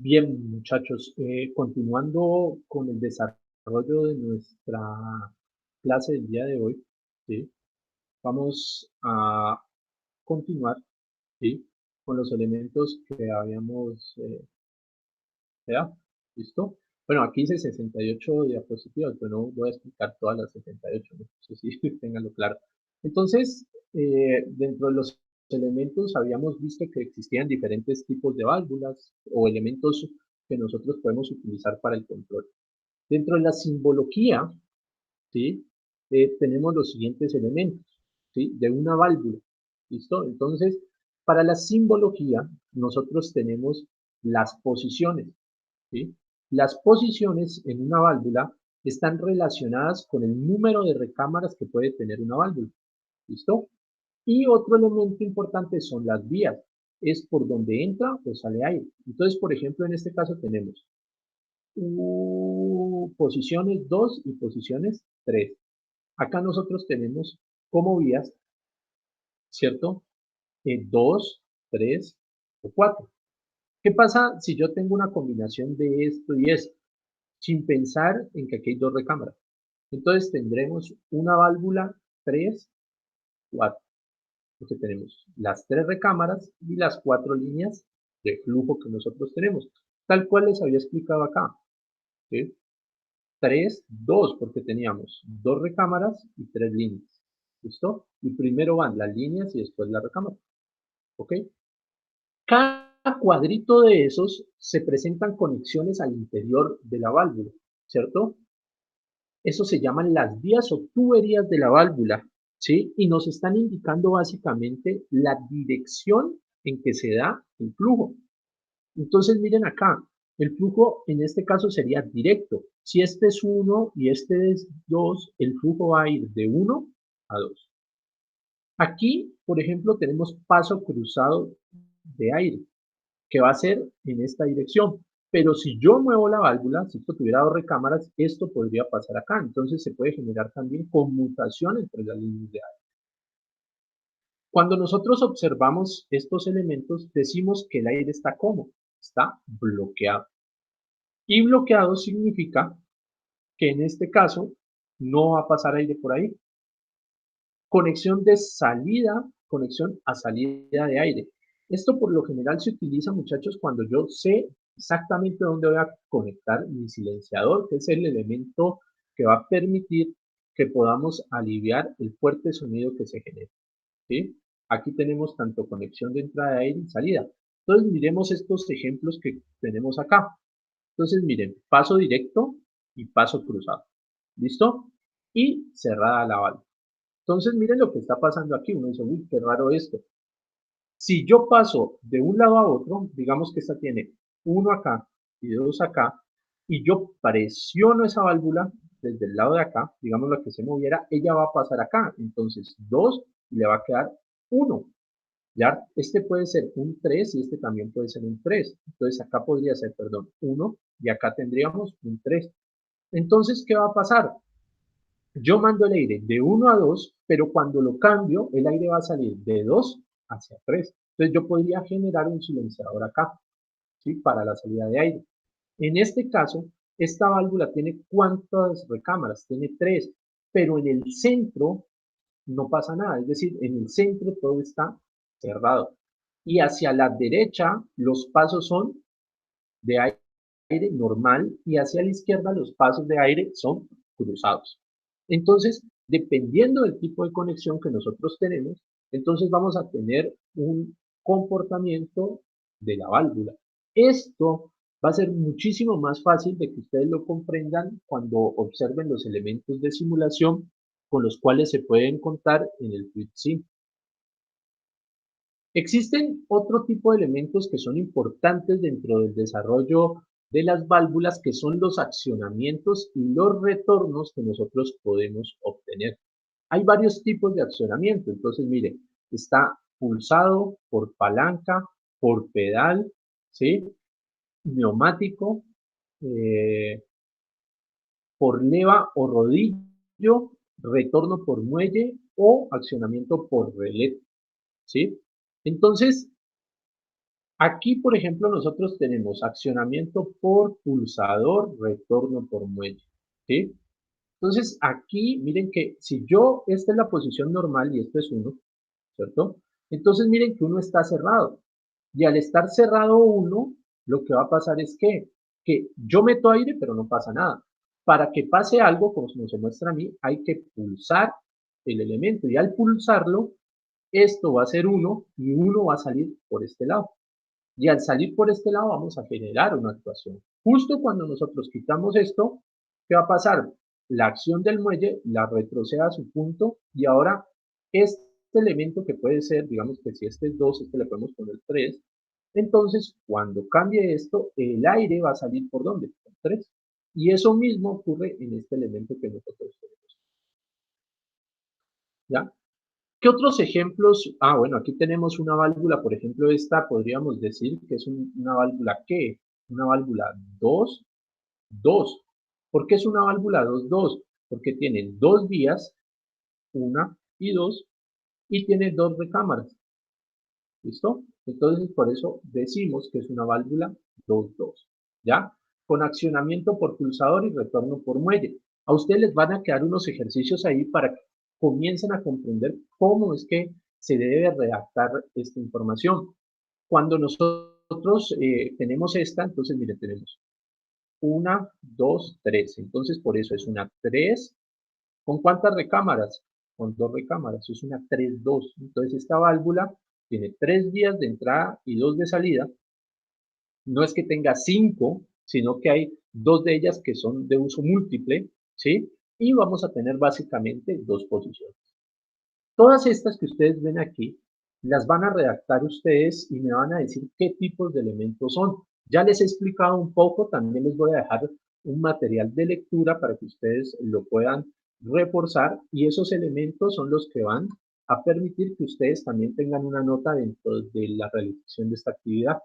Bien, muchachos, continuando con el desarrollo de nuestra clase del día de hoy, ¿sí? Vamos a continuar, ¿sí? Con los elementos que habíamos creado. ¿Listo? Bueno, aquí dice 68 diapositivas, pero no voy a explicar todas las 68, ¿no? Eso sí, ténganlo claro. Entonces, dentro de los elementos habíamos visto que existían diferentes tipos de válvulas o elementos que nosotros podemos utilizar para el control. Dentro de la simbología, ¿sí? Tenemos los siguientes elementos, ¿sí? De una válvula, ¿listo? Entonces, para la simbología, nosotros tenemos las posiciones, ¿sí? Las posiciones en una válvula están relacionadas con el número de recámaras que puede tener una válvula, ¿listo? Y otro elemento importante son las vías, es por donde entra o sale aire. Entonces, por ejemplo, en este caso tenemos posiciones 2 y posiciones 3. Acá nosotros tenemos como vías, ¿cierto? 2, 3 o 4. ¿Qué pasa si yo tengo una combinación de esto y esto? Sin pensar en que aquí hay dos recámaras. Entonces tendremos una válvula 3, 4, porque tenemos las tres recámaras y las cuatro líneas de flujo que nosotros tenemos, tal cual les había explicado acá. ¿Sí? 3, 2, porque teníamos dos recámaras y tres líneas. ¿Listo? Y primero van las líneas y después la recámara. ¿Ok? Cada cuadrito de esos se presentan conexiones al interior de la válvula, ¿cierto? Eso se llaman las vías o tuberías de la válvula, ¿sí? Y nos están indicando básicamente la dirección en que se da el flujo. Entonces, miren acá, el flujo en este caso sería directo. Si este es 1 y este es 2, el flujo va a ir de 1 a 2. Aquí, por ejemplo, tenemos paso cruzado de aire, que va a ser en esta dirección. Pero si yo muevo la válvula, si esto tuviera dos recámaras, esto podría pasar acá. Entonces se puede generar también conmutación entre las líneas de aire. Cuando nosotros observamos estos elementos, decimos que el aire está ¿cómo? Está bloqueado. Y bloqueado significa que en este caso no va a pasar aire por ahí. Conexión de salida, conexión a salida de aire. Esto por lo general se utiliza, muchachos, cuando yo sé exactamente dónde voy a conectar mi silenciador, que es el elemento que va a permitir que podamos aliviar el fuerte sonido que se genera. ¿Sí? Aquí tenemos tanto conexión de entrada de aire y salida. Entonces miremos estos ejemplos que tenemos acá. Entonces miren, paso directo y paso cruzado. ¿Listo? Y cerrada la válvula. Entonces, miren lo que está pasando aquí. Uno dice, uy, qué raro esto. Si yo paso de un lado a otro, digamos que esta tiene uno acá y dos acá, y yo presiono esa válvula desde el lado de acá, digamos la que se moviera, ella va a pasar acá. Entonces, 2 y le va a quedar 1. Ya, este puede ser un 3 y este también puede ser un 3. Entonces, acá podría ser, perdón, 1 y acá tendríamos un 3. Entonces, ¿qué va a pasar? Yo mando el aire de 1 a 2, pero cuando lo cambio, el aire va a salir de 2 hacia 3. Entonces yo podría generar un silenciador acá, ¿sí? Para la salida de aire. En este caso, esta válvula tiene ¿cuántas recámaras? Tiene 3, pero en el centro no pasa nada, es decir, en el centro todo está cerrado. Y hacia la derecha los pasos son de aire normal y hacia la izquierda los pasos de aire son cruzados. Entonces, dependiendo del tipo de conexión que nosotros tenemos, entonces vamos a tener un comportamiento de la válvula. Esto va a ser muchísimo más fácil de que ustedes lo comprendan cuando observen los elementos de simulación con los cuales se pueden contar en el FluidSim. Existen otro tipo de elementos que son importantes dentro del desarrollo de las válvulas, que son los accionamientos y los retornos que nosotros podemos obtener. Hay varios tipos de accionamiento, entonces mire, está pulsado, por palanca, por pedal, ¿sí? Neumático, eh, por leva o rodillo, retorno por muelle o accionamiento por relé, ¿sí? Entonces, Aquí, por ejemplo, nosotros tenemos accionamiento por pulsador, retorno por muelle, ¿sí? Entonces, aquí, miren que si esta es la posición normal y esto es 1, ¿cierto? Entonces, miren que uno está cerrado. Y al estar cerrado uno, lo que va a pasar es que yo meto aire, pero no pasa nada. Para que pase algo, como se muestra a mí, hay que pulsar el elemento. Y al pulsarlo, esto va a ser 1 y 1 va a salir por este lado. Y al salir por este lado vamos a generar una actuación. Justo cuando nosotros quitamos esto, ¿qué va a pasar? La acción del muelle la retrocede a su punto y ahora este elemento que puede ser, digamos que si este es 2, este le podemos poner 3. Entonces, cuando cambie esto, el aire va a salir ¿por dónde? Por 3. Y eso mismo ocurre en este elemento que nosotros tenemos. ¿Ya? ¿Qué otros ejemplos? Bueno, aquí tenemos una válvula, por ejemplo, esta podríamos decir que es una válvula ¿qué? Una válvula 2, 2. ¿Por qué es una válvula 2, 2? Porque tiene dos vías, una y dos, y tiene dos recámaras. ¿Listo? Entonces, por eso decimos que es una válvula 2, 2. ¿Ya? Con accionamiento por pulsador y retorno por muelle. A ustedes les van a quedar unos ejercicios ahí para que comiencen a comprender cómo es que se debe redactar esta información. Cuando nosotros tenemos esta, entonces, mire, tenemos una, dos, tres. Entonces, por eso es una 3. ¿Con cuántas recámaras? Con dos recámaras. Es una 3, 2. Entonces, esta válvula tiene 3 vías de entrada y 2 de salida. No es que tenga 5, sino que hay 2 de ellas que son de uso múltiple, ¿sí? Y vamos a tener básicamente dos posiciones. Todas estas que ustedes ven aquí, las van a redactar ustedes y me van a decir qué tipos de elementos son. Ya les he explicado un poco, también les voy a dejar un material de lectura para que ustedes lo puedan reforzar y esos elementos son los que van a permitir que ustedes también tengan una nota dentro de la realización de esta actividad.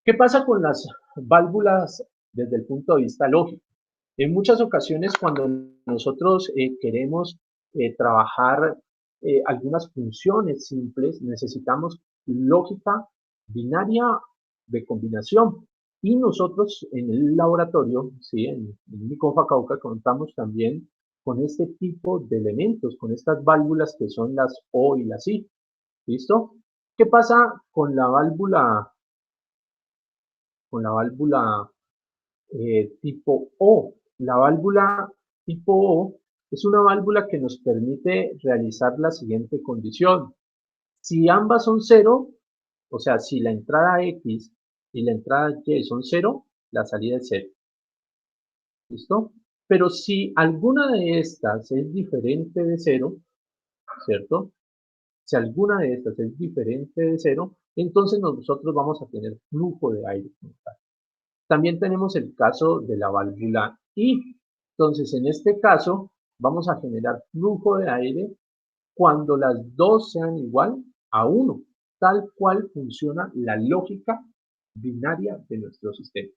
¿Qué pasa con las válvulas desde el punto de vista lógico? En muchas ocasiones cuando nosotros queremos trabajar algunas funciones simples, necesitamos lógica binaria de combinación. Y nosotros en el laboratorio, ¿sí? en Unicofa Cauca, contamos también con este tipo de elementos, con estas válvulas que son las O y las I. ¿Listo? ¿Qué pasa con la válvula tipo O? La válvula tipo O es una válvula que nos permite realizar la siguiente condición. Si ambas son cero, o sea, si la entrada X y la entrada Y son cero, la salida es cero. ¿Listo? Pero si alguna de estas es diferente de cero, ¿cierto? Si alguna de estas es diferente de cero, entonces nosotros vamos a tener flujo de aire. También tenemos el caso de la válvula I. Entonces, en este caso, vamos a generar flujo de aire cuando las dos sean igual a 1, tal cual funciona la lógica binaria de nuestro sistema.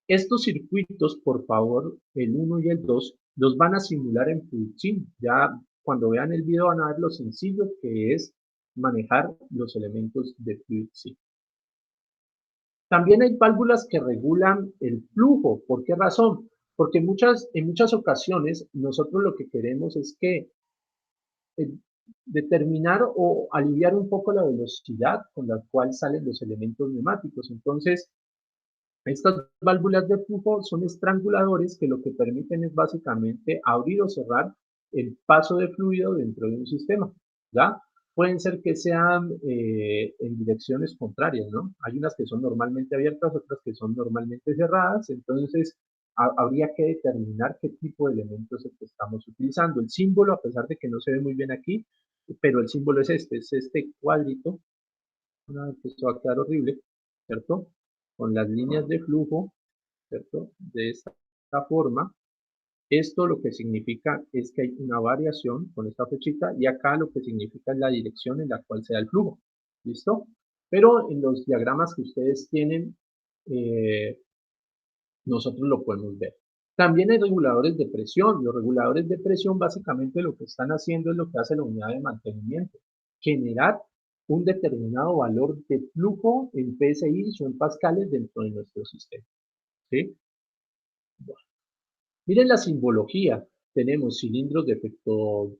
Estos circuitos, por favor, el 1 y el 2, los van a simular en FluidSim. Ya cuando vean el video van a ver lo sencillo que es manejar los elementos de FluidSim. También hay válvulas que regulan el flujo. ¿Por qué razón? Porque en muchas ocasiones nosotros lo que queremos es que eh, determinar o aliviar un poco la velocidad con la cual salen los elementos neumáticos. Entonces, estas válvulas de flujo son estranguladores que lo que permiten es básicamente abrir o cerrar el paso de fluido dentro de un sistema, ¿ya? Pueden ser que sean en direcciones contrarias, ¿no? Hay unas que son normalmente abiertas, otras que son normalmente cerradas, entonces habría que determinar qué tipo de elementos es el que estamos utilizando. El símbolo, a pesar de que no se ve muy bien aquí, pero el símbolo es este cuadrito, que esto va a quedar horrible, ¿cierto? Con las líneas de flujo, ¿cierto? De esta forma. Esto lo que significa es que hay una variación con esta flechita y acá lo que significa es la dirección en la cual se da el flujo. ¿Listo? Pero en los diagramas que ustedes tienen, nosotros lo podemos ver. También hay reguladores de presión. Los reguladores de presión básicamente lo que están haciendo es lo que hace la unidad de mantenimiento. Generar un determinado valor de flujo en PSI o en pascales dentro de nuestro sistema, ¿sí? Bueno, miren la simbología. Tenemos cilindros de efecto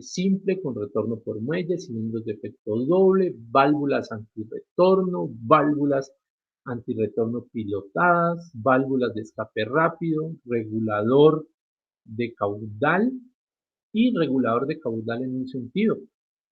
simple con retorno por muelle, cilindros de efecto doble, válvulas antirretorno, válvulas antirretorno pilotadas, válvulas de escape rápido, regulador de caudal y regulador de caudal en un sentido.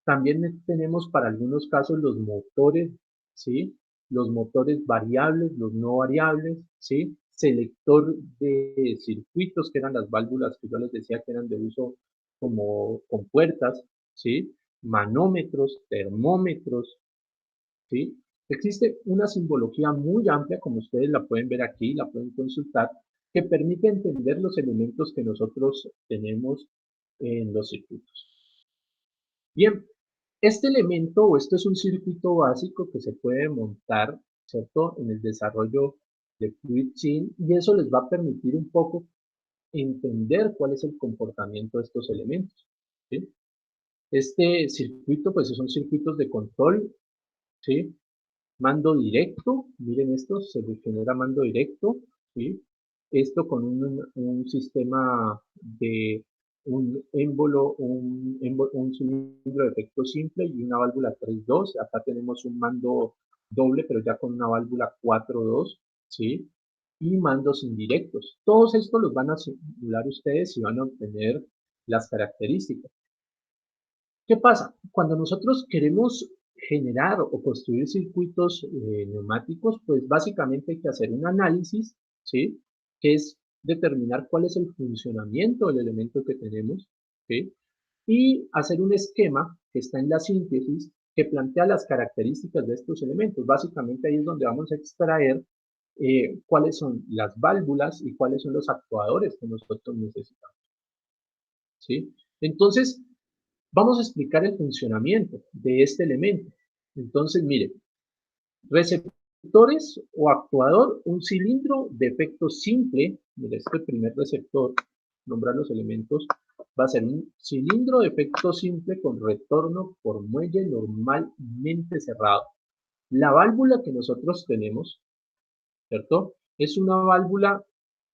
También tenemos para algunos casos los motores, ¿sí? Los motores variables, los no variables, ¿sí? Selector de circuitos, que eran las válvulas que yo les decía que eran de uso como con puertas, ¿sí? Manómetros, termómetros, ¿sí? Existe una simbología muy amplia, como ustedes la pueden ver aquí, la pueden consultar, que permite entender los elementos que nosotros tenemos en los circuitos. Bien, este elemento o esto es un circuito básico que se puede montar, ¿cierto? En el desarrollo de FluidSync y eso les va a permitir un poco entender cuál es el comportamiento de estos elementos, ¿sí? Este circuito, pues son circuitos de control, ¿sí? Mando directo, miren esto, se le genera mando directo, ¿sí? Esto con un sistema de un cilindro de efecto simple y una válvula 3-2. Acá tenemos un mando doble, pero ya con una válvula 4-2, ¿sí? Y mandos indirectos. Todos estos los van a simular ustedes y van a obtener las características. ¿Qué pasa? Cuando nosotros queremos generar o construir circuitos neumáticos, pues básicamente hay que hacer un análisis, ¿sí? Que es determinar cuál es el funcionamiento del elemento que tenemos, ¿sí? Y hacer un esquema que está en la síntesis que plantea las características de estos elementos. Básicamente ahí es donde vamos a extraer cuáles son las válvulas y cuáles son los actuadores que nosotros necesitamos, ¿sí? Entonces, vamos a explicar el funcionamiento de este elemento. Entonces, mire, receptores o actuador, un cilindro de efecto simple, mire, este primer receptor, nombrar los elementos, va a ser un cilindro de efecto simple con retorno por muelle normalmente cerrado. La válvula que nosotros tenemos, ¿cierto? Es una válvula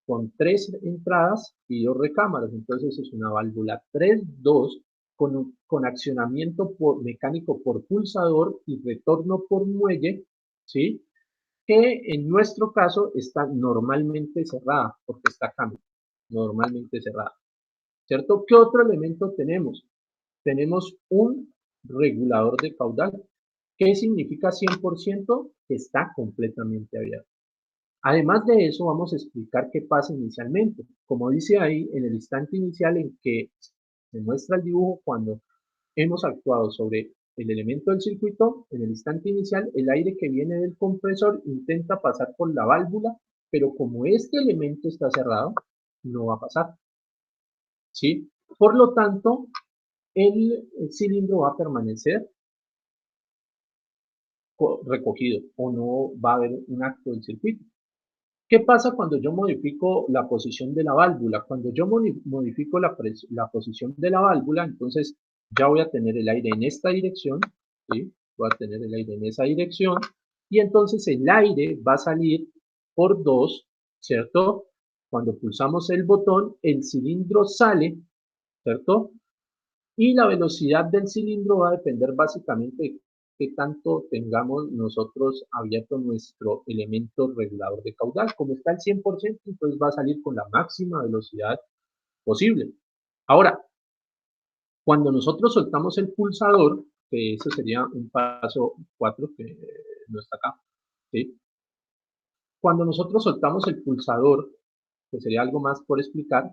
con 3 entradas y 2 recámaras, entonces es una válvula 3-2 con accionamiento mecánico por pulsador y retorno por muelle, ¿sí? Que en nuestro caso está normalmente cerrada, porque está cambio, normalmente cerrada, ¿cierto? ¿Qué otro elemento tenemos? Tenemos un regulador de caudal. ¿Qué significa 100%? Que está completamente abierto. Además de eso, vamos a explicar qué pasa inicialmente. Como dice ahí, en el instante inicial en que se muestra el dibujo, cuando hemos actuado sobre el elemento del circuito, en el instante inicial, el aire que viene del compresor intenta pasar por la válvula, pero como este elemento está cerrado, no va a pasar, ¿sí? Por lo tanto, el cilindro va a permanecer recogido o no va a haber un acto del circuito. ¿Qué pasa cuando yo modifico la posición de la válvula? Cuando yo modifico la posición de la válvula, entonces ya voy a tener el aire en esta dirección, ¿sí? Voy a tener el aire en esa dirección, y entonces el aire va a salir por 2, ¿cierto? Cuando pulsamos el botón, el cilindro sale, ¿cierto? Y la velocidad del cilindro va a depender básicamente de qué tanto tengamos nosotros abierto nuestro elemento regulador de caudal. Como está al 100%, entonces va a salir con la máxima velocidad posible. Ahora, cuando nosotros soltamos el pulsador, que eso sería un paso 4, que no está acá, ¿sí? Cuando nosotros soltamos el pulsador, que sería algo más por explicar,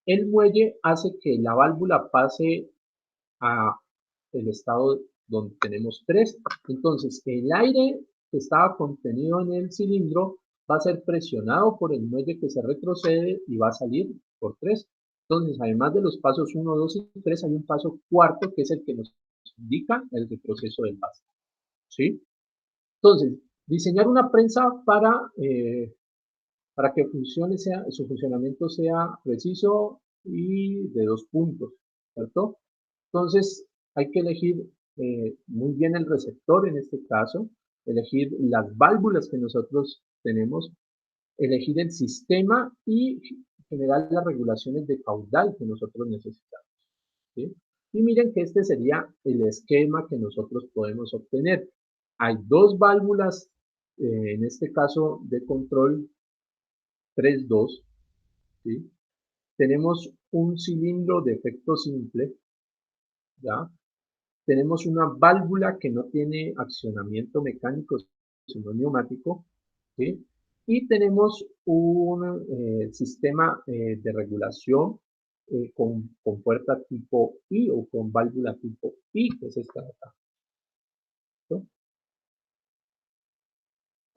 el muelle hace que la válvula pase a el estado donde tenemos 3. Entonces, el aire que estaba contenido en el cilindro va a ser presionado por el muelle que se retrocede y va a salir por 3. Entonces, además de los pasos 1, 2 y 3, hay un paso cuarto que es el que nos indica el retroceso del vaso, ¿sí? Entonces, diseñar una prensa para que su funcionamiento sea preciso y de 2 puntos, ¿cierto? Entonces, hay que elegir muy bien el receptor en este caso, elegir las válvulas que nosotros tenemos, elegir el sistema y generar las regulaciones de caudal que nosotros necesitamos, ¿sí? Y miren que este sería el esquema que nosotros podemos obtener. Hay dos válvulas, en este caso de control 3-2, ¿sí? Tenemos un cilindro de efecto simple, ¿ya? Tenemos una válvula que no tiene accionamiento mecánico, sino neumático, ¿sí? Y tenemos un sistema de regulación con puerta tipo I o con válvula tipo I, que es esta de acá, ¿no?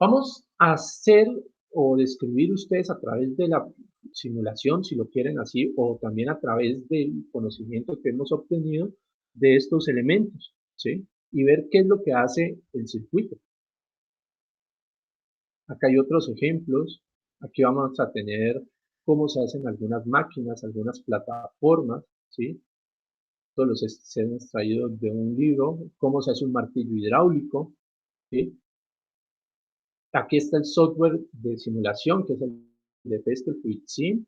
Vamos a hacer o describir ustedes a través de la simulación, si lo quieren así, o también a través del conocimiento que hemos obtenido de estos elementos, ¿sí? Y ver qué es lo que hace el circuito. Acá hay otros ejemplos. Aquí vamos a tener cómo se hacen algunas máquinas, algunas plataformas, ¿sí? Todos los se han extraído de un libro, cómo se hace un martillo hidráulico, ¿sí? Aquí está el software de simulación, que es el de Test Fluid Sim.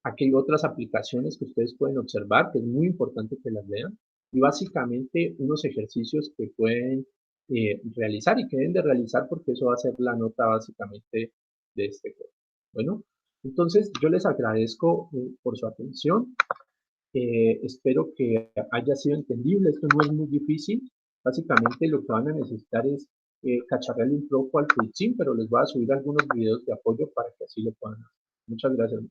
Aquí hay otras aplicaciones que ustedes pueden observar, que es muy importante que las vean. Y básicamente unos ejercicios que pueden realizar y que deben de realizar porque eso va a ser la nota básicamente de este curso. Bueno, entonces yo les agradezco por su atención. Espero que haya sido entendible. Esto no es muy difícil. Básicamente lo que van a necesitar es cacharrearle un poco al FreeSync, pero les voy a subir algunos videos de apoyo para que así lo puedan hacer. Muchas gracias.